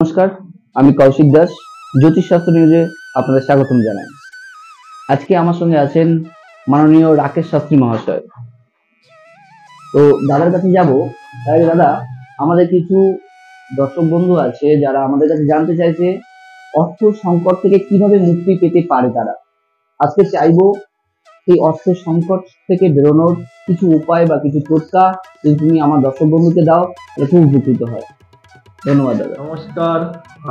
নমস্কার, আমি কৌশিক দাস। জ্যোতিষশাস্ত্র নিউজে আপনাদের স্বাগতম জানাই। আজকে আমার সঙ্গে আছেন মাননীয় রাকেশ শাস্ত্রী মহাশয়। তো দাদার কাছে যাব। তাই দাদা, আমাদের কিছু দর্শক বন্ধু আছে যারা আমাদের কাছে জানতে চাইছে অর্থ সংকট থেকে কিভাবে মুক্তি পেতে পারে তারা। আজকে চাইবো সেই অর্থ সংকট থেকে বেরোনোর কিছু উপায় বা কিছু টোটকা যদি তুমি আমার দর্শক বন্ধুকে দাও তাহলে খুব উপকৃত হয়। ধন্যবাদ দাদা। নমস্কার,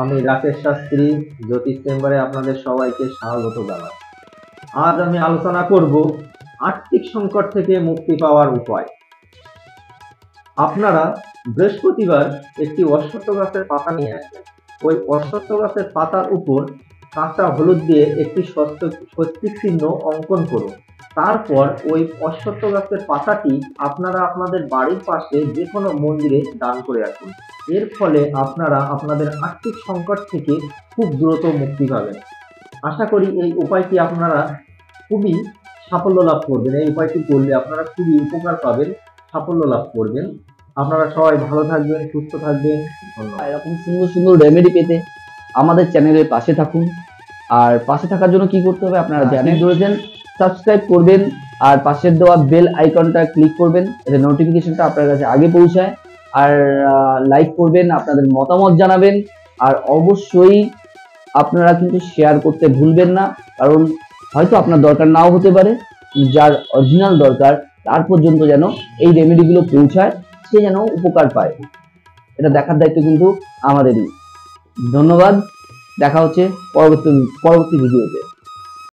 আমি রাকেশ শাস্ত্রী, জ্যোতিষ চেম্বারে আপনাদের সবাইকে স্বাগত জানাই। আজ আমি আলোচনা করব আর্থিক সংকট থেকে মুক্তি পাওয়ার উপায়। আপনারা বৃহস্পতিবার একটি অশ্বত্থ গাছের পাতা নিয়ে আসবেন। ওই অশ্বত্থ গাছের পাতার উপর কাঁচা হলুদ দিয়ে একটি স্বস্তিক চিহ্ন অঙ্কন করুন। তারপর ওই অশ্বত্থ গাছের পাতাটি আপনারা আপনাদের বাড়ির পাশে যে কোনো মন্দিরে দান করে রাখুন। এর ফলে আপনারা আপনাদের আর্থিক সংকট থেকে খুব দ্রুত মুক্তি পাবেন। আশা করি এই উপায়টি আপনারা খুবই সাফল্য লাভ করবেন। এই উপায়টি করলে আপনারা খুবই উপকার পাবেন, সাফল্য লাভ করবেন। আপনারা সবাই ভালো থাকবেন, সুস্থ থাকবেন। ধন্যবাদ। এরকম সুন্দর সুন্দর রেমেডি পেতে আমাদের চ্যানেলের পাশে থাকুন। আর পাশে থাকার জন্য কি করতে হবে আপনারা জানেন, ধরেছেন সাবস্ক্রাইব করবেন আর পাশের দেওয়া বেল আইকনটা ক্লিক করবেন যাতে নোটিফিকেশনটা আপনার কাছে আগে পৌঁছায়। আর লাইক করবেন, আপনাদের মতামত জানাবেন। আর অবশ্যই আপনারা কিন্তু শেয়ার করতে ভুলবেন না, কারণ হয়তো আপনার দরকার নাও হতে পারে। যার অরিজিনাল দরকার তার পর্যন্ত যেন এই রেমেডিগুলো পৌঁছায়, সে যেন উপকার পায়। এটা দেখার দায়িত্ব কিন্তু আমাদেরই। ধন্যবাদ। দেখা হচ্ছে পরবর্তী ভিডিওতে।